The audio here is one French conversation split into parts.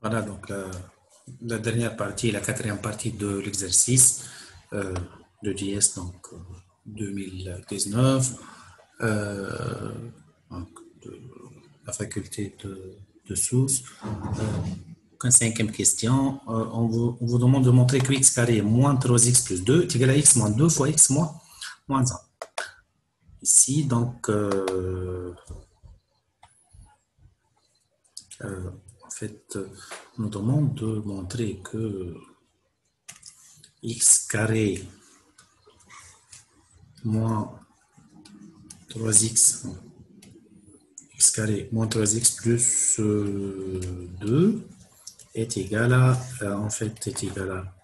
Voilà, donc la dernière partie, la quatrième partie de l'exercice de JS, donc 2019, euh, donc, de la faculté de Sousse. Cinquième question, on vous demande de montrer que x carré moins 3x plus 2 est égal à x moins 2 fois x moins 1. Ici, donc, en fait, on nous demande de montrer que x carré moins 3x, x carré moins 3x plus 2 est égal à, en fait, est égal à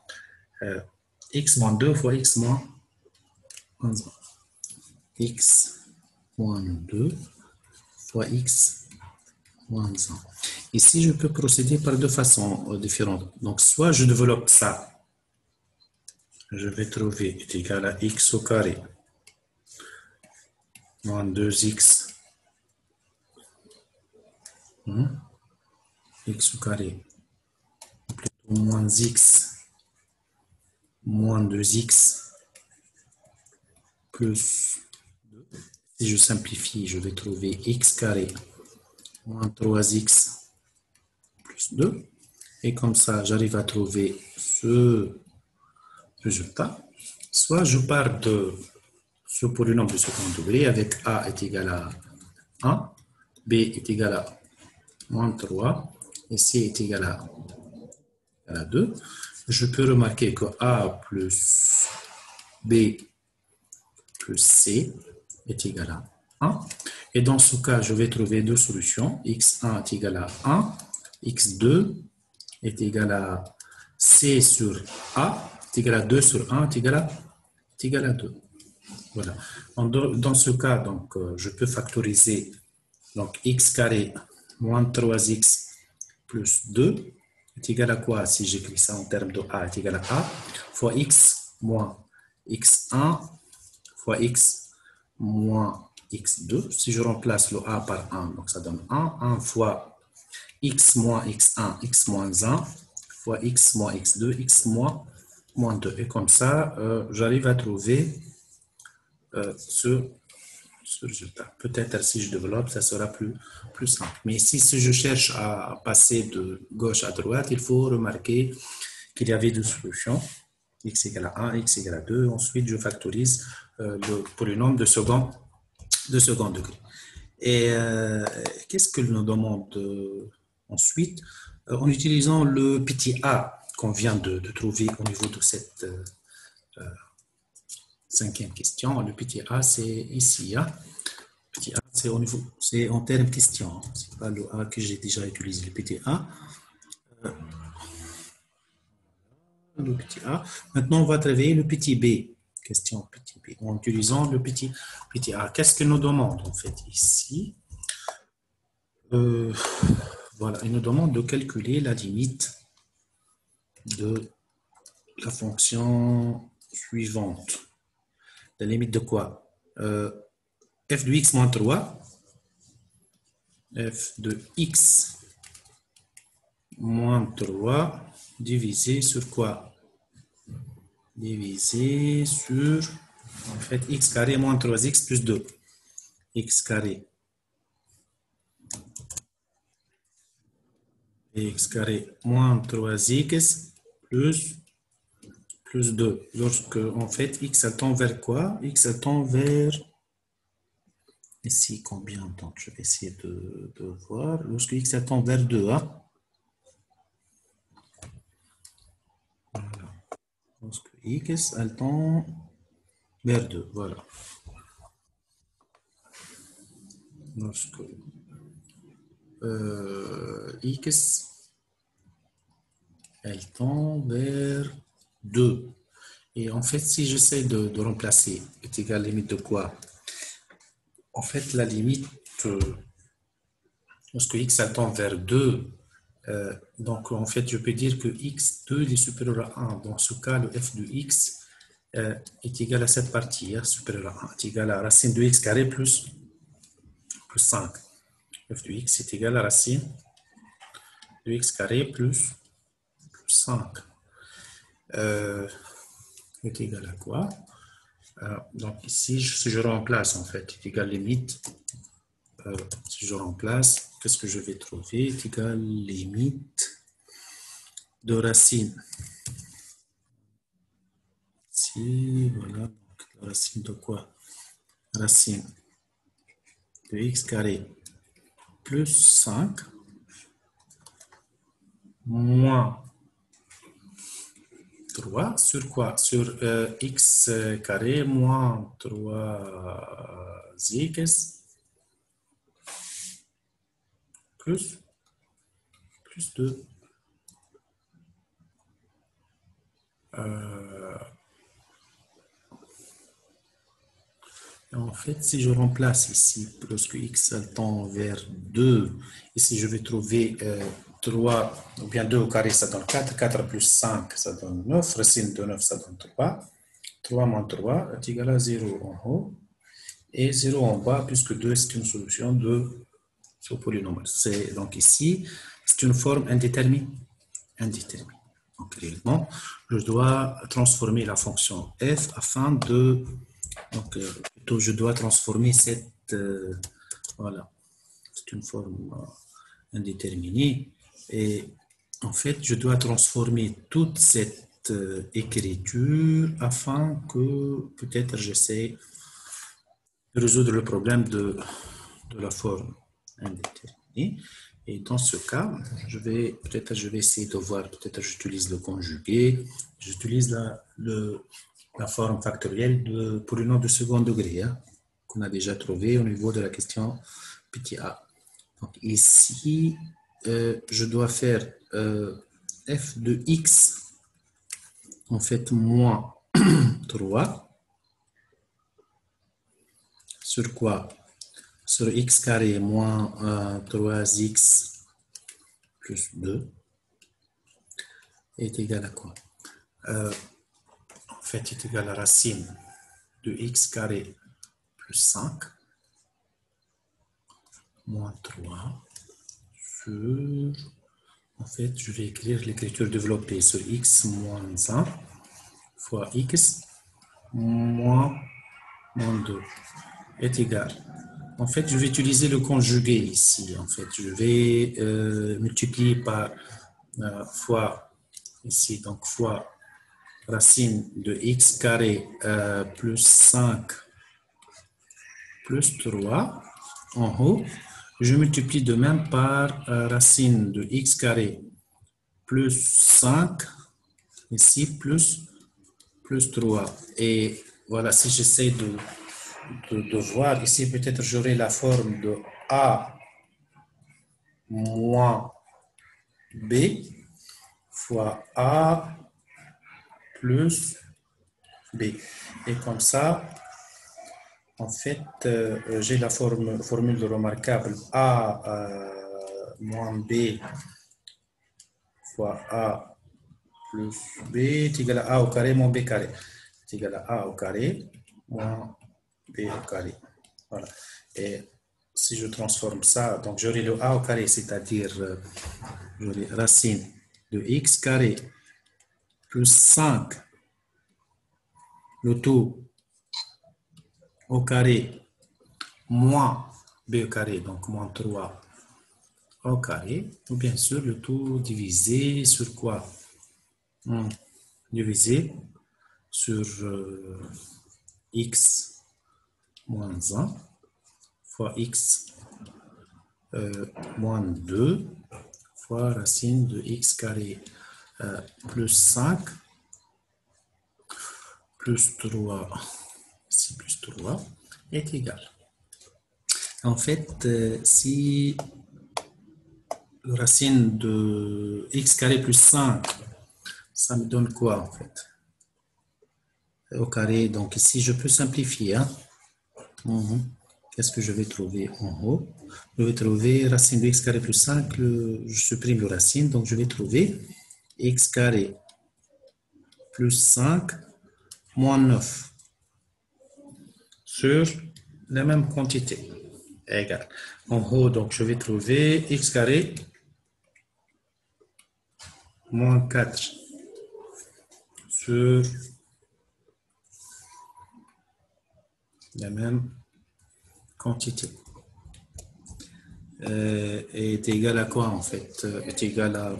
x moins 2 fois x moins 1. X moins 2 fois x moins 1. Ici, je peux procéder par deux façons différentes. Donc, soit je développe ça, je vais trouver est égal à x au carré moins 2x x au carré plutôt moins x moins 2x plus 2. Si je simplifie, je vais trouver x carré moins 3x plus 2. Et comme ça, j'arrive à trouver ce résultat. Soit je pars de ce polynôme de second degré avec a est égal à 1, b est égal à moins 3 et c est égal à 2. Je peux remarquer que a plus b plus c est égal à 1. Et dans ce cas, je vais trouver deux solutions. x1 est égal à 1, x2 est égal à c sur a, est égal à 2 sur 1, est égal à 2. Voilà. Dans ce cas, donc, je peux factoriser donc, x carré moins 3x plus 2 est égal à quoi si j'écris ça en termes de a est égal à a fois x moins x1 fois x moins x2. Si je remplace le a par 1, donc ça donne 1 fois x moins x1, x moins 1 fois x moins x2, x moins 2. Et comme ça, j'arrive à trouver ce résultat. Peut-être si je développe, ça sera plus simple. Mais si je cherche à passer de gauche à droite, il faut remarquer qu'il y avait deux solutions. X égale à 1, x égale à 2. Ensuite, je factorise le polynôme de second degré. Et qu'est-ce qu'il nous demande ensuite en utilisant le petit a qu'on vient de trouver au niveau de cette cinquième question. Le petit a, c'est ici. Hein. Petit a, c'est au niveau, c'est en termes question. C'est pas le a que j'ai déjà utilisé. Le petit a. Le petit a. Maintenant, on va travailler le petit b. Question petit b. En utilisant le petit a. Qu'est-ce qu'il nous demande en fait ici voilà, il nous demande de calculer la limite de la fonction suivante. La limite de quoi f de x moins 3, f de x moins 3 divisé sur quoi? Divisé sur, en fait, x carré moins 3x plus 2. X carré. X carré moins 3x plus 2. Lorsque, en fait, x elle tend vers quoi? X elle tend vers... Ici, combien? Donc, je vais essayer de voir. Lorsque x elle tend vers 2, hein? Voilà. Lorsque x elle tend vers 2, voilà. Lorsque x elle tend vers 2. Et en fait, si j'essaie de remplacer, est égal à la limite de quoi? En fait, la limite, lorsque x tend vers 2, donc en fait, je peux dire que x2 est supérieur à 1. Dans ce cas, le f de x est égal à cette partie, hein, supérieur à 1, est égal à racine de x carré plus 5. F de x est égal à racine de x carré plus 5 est égal à quoi? Donc ici, si je remplace, en fait, est égal limite, si je remplace, qu'est-ce que je vais trouver? Est égal limite de racine. Ici, voilà, donc la racine de quoi? Racine de x carré plus 5 moins 3 sur quoi? Sur x carré moins 3x plus 2. En fait, si je remplace ici, lorsque x tend vers 2, ici je vais trouver 3, ou bien 2 au carré, ça donne 4, 4 plus 5, ça donne 9, racine de 9, ça donne 3, 3 moins 3 est égal à 0 en haut, et 0 en bas, puisque 2 c'est une solution de ce polynôme. Donc ici, c'est une forme indéterminée. Donc réellement, je dois transformer la fonction f afin de... Donc, plutôt, je dois transformer cette... voilà, c'est une forme indéterminée. Et en fait, je dois transformer toute cette écriture afin que peut-être j'essaie de résoudre le problème de la forme indéterminée. Et dans ce cas, je vais essayer de voir, peut-être j'utilise le conjugué, j'utilise la forme factorielle de polynôme de second degré, hein, qu'on a déjà trouvé au niveau de la question petit a. Donc ici, je dois faire f de x, en fait, moins 3, sur quoi? Sur x carré moins 3x plus 2 est égal à quoi? En fait, est égal à la racine de x carré plus 5 moins 3 sur... En fait, je vais écrire l'écriture développée sur x moins 1 fois x moins 2 est égal. En fait, je vais utiliser le conjugué ici. En fait, je vais multiplier par fois ici, donc fois racine de x carré plus 5 plus 3 en haut. Je multiplie de même par racine de x carré plus 5 ici plus 3. Et voilà, si j'essaie de voir ici, peut-être j'aurai la forme de a moins b fois a plus b. Et comme ça, en fait, j'ai la formule remarquable a moins b fois a plus b est égal à a au carré moins b carré. C'est égal à a au carré moins b au carré. Voilà. Et si je transforme ça, donc j'aurai le a au carré, c'est-à-dire j'aurai racine de x carré plus 5, le tout au carré moins b au carré, donc moins 3 au carré, ou bien sûr le tout divisé sur quoi? Divisé sur x moins 1 fois x moins 2 fois racine de x carré plus 5 plus 3, ici plus 3, est égal. En fait, si la racine de x carré plus 5, ça me donne quoi en fait? Au carré, donc ici je peux simplifier. Hein? Qu'est-ce que je vais trouver en haut? Je vais trouver racine de x carré plus 5, je supprime le racine, donc je vais trouver x carré plus 5 moins 9 sur la même quantité. Égal. En haut, donc je vais trouver x carré moins 4 sur la même quantité. Est égal à quoi en fait? Est égal à,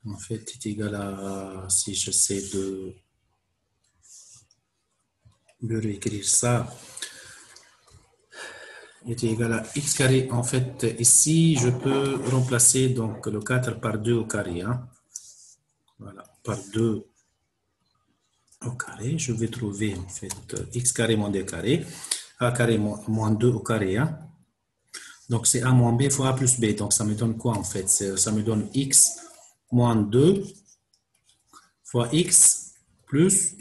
en fait, est égal à, si j'essaie de réécrire ça, est égal à x carré. En fait, ici, je peux remplacer donc le 4 par 2 au carré. Hein. Voilà, par 2 au carré. Je vais trouver en fait x carré moins 2 carré. A carré moins 2 au carré. Hein. Donc, c'est A moins B fois A plus B. Donc, ça me donne quoi en fait? Ça me donne x moins 2 fois x plus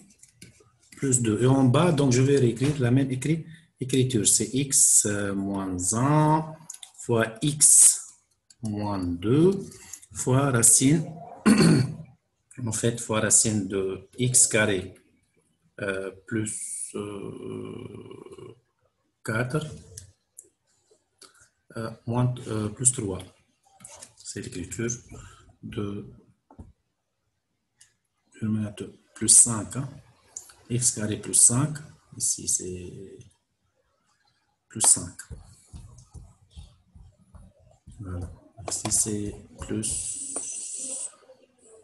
2. Et en bas, donc, je vais réécrire la même écriture. C'est x moins 1 fois x moins 2 fois racine, en fait, fois racine de x carré plus 4 plus 3. C'est l'écriture de plus 5. Hein. X carré plus 5. Ici, c'est plus 5. Voilà. Ici, c'est plus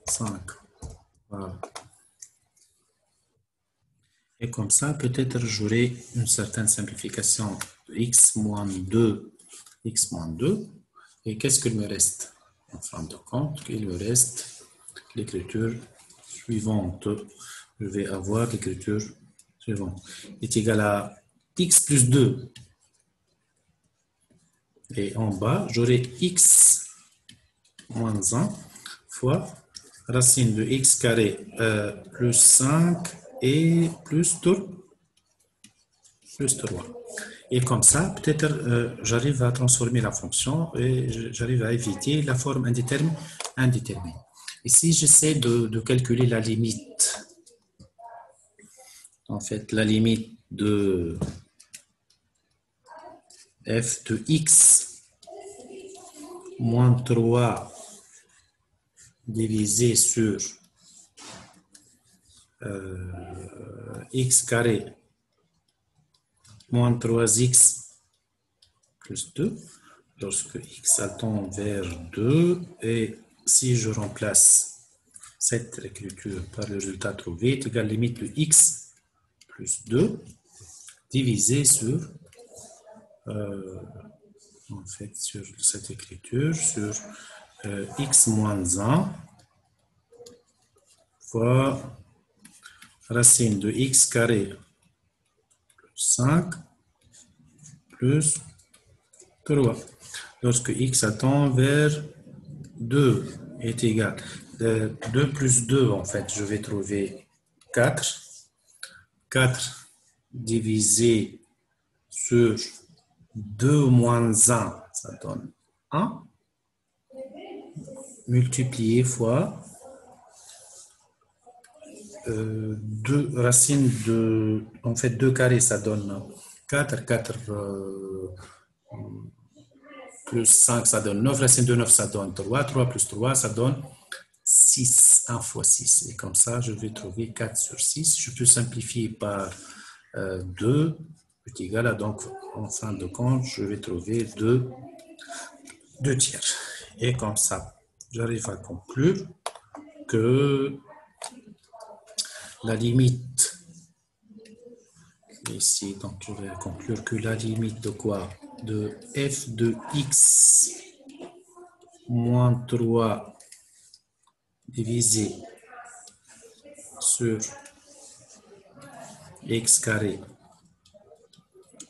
5. Voilà. Et comme ça, peut-être j'aurai une certaine simplification de x moins 2, x moins 2. Et qu'est-ce qu'il me reste? En fin de compte, il me reste l'écriture suivante. Je vais avoir l'écriture suivante. Est égal à x plus 2. Et en bas, j'aurai x moins 1 fois racine de x carré plus 5 et plus 3. Et comme ça, peut-être j'arrive à transformer la fonction et j'arrive à éviter la forme indéterminée. Ici, j'essaie de calculer la limite. En fait, la limite de f de x moins 3 divisé sur x carré moins 3x plus 2, lorsque x tend vers 2, et si je remplace cette écriture par le résultat trouvé, est égal à la limite de x plus 2 divisé sur, en fait, sur cette écriture, sur x moins 1 fois racine de x carré plus 5 plus 3. Lorsque x tend vers 2 est égal. 2 plus 2, en fait, je vais trouver 4. 4 divisé sur 2 moins 1, ça donne 1. Multiplié fois 2 racines de, en fait, 2 carrés, ça donne 4. 4 plus 5, ça donne 9. Racine de 9, ça donne 3. 3 plus 3, ça donne 6. 1 fois 6. Et comme ça, je vais trouver 4 sur 6. Je peux simplifier par 2 est égal à, donc, en fin de compte, je vais trouver 2 tiers. Et comme ça, j'arrive à conclure que la limite, ici, donc je vais conclure que la limite de quoi? De f de x moins 3 divisé sur x carré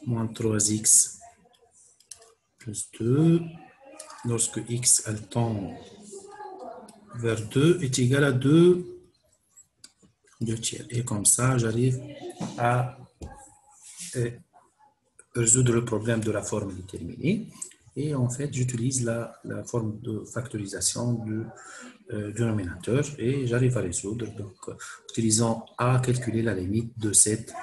moins 3x plus 2, lorsque x tend vers 2 est égal à 2 tiers. Et comme ça, j'arrive à résoudre le problème de la forme déterminée. Et en fait, j'utilise la forme de factorisation du dénominateur et j'arrive à résoudre. Donc, utilisant à calculer la limite de cette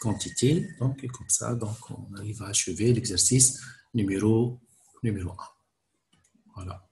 quantité. Donc, et comme ça, donc, on arrive à achever l'exercice numéro 1. Voilà.